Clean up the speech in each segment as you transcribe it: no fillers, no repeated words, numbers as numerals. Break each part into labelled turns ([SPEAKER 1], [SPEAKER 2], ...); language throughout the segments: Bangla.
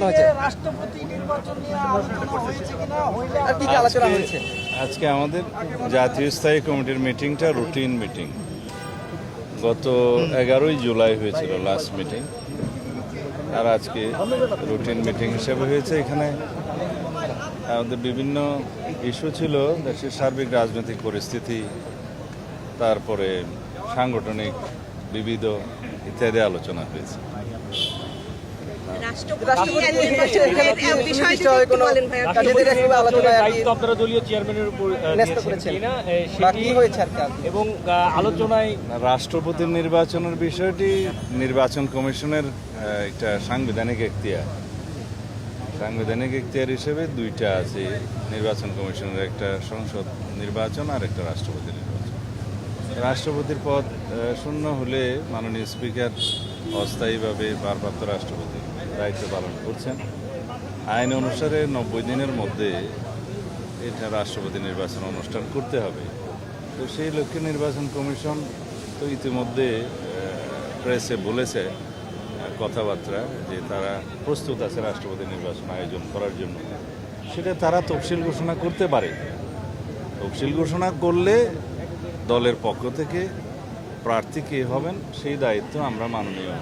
[SPEAKER 1] আলোচনা হয়েছে?
[SPEAKER 2] রাষ্ট্রপতি নির্বাচন নিয়ে আলোচনা হয়েছে কিনা, হইলে
[SPEAKER 1] আর কি কি আলোচনা হয়েছে?
[SPEAKER 3] আজকে আমাদের জাতীয় স্থায়ী কমিটির মিটিংটা রুটিন মিটিং। গত 11ই জুলাই হয়েছিল লাস্ট মিটিং, আর আজকে রুটিন মিটিং হিসেবে হয়েছে। এখানে আমাদের বিভিন্ন ইস্যু ছিল, দেশের সার্বিক রাজনৈতিক পরিস্থিতি, তারপরে সাংগঠনিক বিবিধ ইত্যাদি আলোচনা হয়েছে।
[SPEAKER 4] আপনারা দলীয় চেয়ারম্যানের উপর এবং আলোচনায়
[SPEAKER 3] রাষ্ট্রপতির নির্বাচনের বিষয়টি নির্বাচন কমিশনের একটা সাংবিধানিক এখতিয়ার। সাংবিধানিক এখতিয়ার হিসেবে দুইটা আছে, নির্বাচন কমিশনের একটা সংসদ নির্বাচন আর একটা রাষ্ট্রপতি নির্বাচন। রাষ্ট্রপতির পদ শূন্য হলে মাননীয় স্পিকার অস্থায়ীভাবে ভারপ্রাপ্ত রাষ্ট্রপতি দায়িত্ব পালন করছেন। আইন অনুসারে 90 দিনের মধ্যে এটা রাষ্ট্রপতি নির্বাচন অনুষ্ঠান করতে হবে। তো সেই লক্ষ্যে নির্বাচন কমিশন তো ইতিমধ্যে প্রেসে বলেছে কথাবার্তা যে তারা প্রস্তুত আছে রাষ্ট্রপতি নির্বাচন আয়োজন করার জন্য। সেটা তারা তফসিল ঘোষণা করতে পারে। তফসিল ঘোষণা করলে দলের পক্ষ থেকে প্রার্থী কে হবেন সেই দায়িত্ব আমরা মাননীয়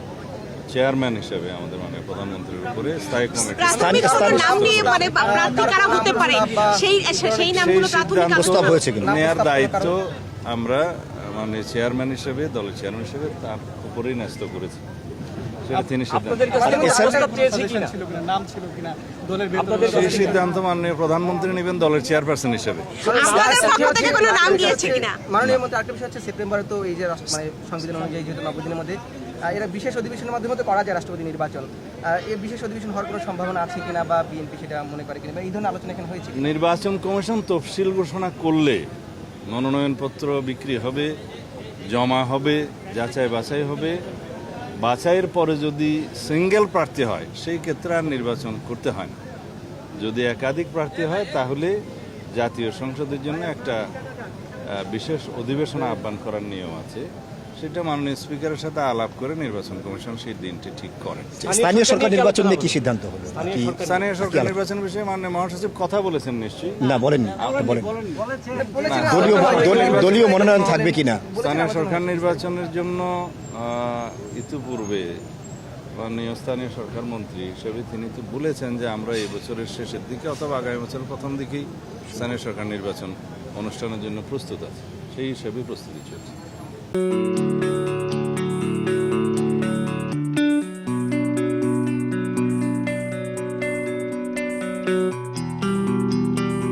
[SPEAKER 3] চেয়ারম্যান হিসেবে আমাদের মাননীয় প্রধানমন্ত্রীর উপরে স্থায়ী কমিটি নেওয়ার দায়িত্ব আমরা মাননীয় চেয়ারম্যান হিসেবে, দলের চেয়ারম্যান হিসেবে তার উপরেই ন্যস্ত করেছি। সেটা তিনি সেই সিদ্ধান্ত মাননীয় প্রধানমন্ত্রী নেবেন দলের চেয়ারপারসন হিসেবে।
[SPEAKER 1] মাননীয় মন্ত্রী আরেকটা বিষয় হচ্ছে, সেপ্টেম্বরে তো এই যে মানে সংবিধান অনুযায়ী যেহেতু 90 দিনের মধ্যে এরা বিশেষ অধিবেশনের মাধ্যমে তো করা যায় রাষ্ট্রপতি নির্বাচন, এই বিশেষ অধিবেশন হওয়ার কোনো সম্ভাবনা আছে কিনা বা বিএনপি সেটা মনে করে কিনা, এই ধরনের আলোচনা এখানে হয়েছে?
[SPEAKER 3] নির্বাচন কমিশন তফসিল ঘোষণা করলে মনোনয়নপত্র বিক্রি হবে, জমা হবে, যাচাই বাছাই হবে। বাছাইয়ের পরে যদি সিঙ্গেল প্রার্থী হয় সেই ক্ষেত্রে আর নির্বাচন করতে হয় না। যদি একাধিক প্রার্থী হয় তাহলে জাতীয় সংসদের জন্য একটা বিশেষ অধিবেশন আহ্বান করার নিয়ম আছে। সেটা মাননীয় স্পিকারের সাথে আলাপ করে নির্বাচন কমিশন সেই দিনটি ঠিক করেন।
[SPEAKER 5] স্থানীয় সরকার নির্বাচন নিয়ে কি সিদ্ধান্ত হলো?
[SPEAKER 3] স্থানীয় সরকার নির্বাচন বিষয়ে মাননীয় মহাসচিব কথা বলেছেন নিশ্চয়ই?
[SPEAKER 5] না, বলেননি। দলীয় মনোনয়ন থাকবে কিনা?
[SPEAKER 3] স্থানীয় সরকার নির্বাচনের জন্য ইতিপূর্বে মাননীয় স্থানীয় সরকার মন্ত্রী হিসেবে তিনি তো বলেছেন যে আমরা এই বছরের শেষের দিকে অথবা আগামী বছরের প্রথম দিকেই স্থানীয় সরকার নির্বাচন অনুষ্ঠানের জন্য প্রস্তুত আছে। সেই হিসেবেই প্রস্তুতি চলছে।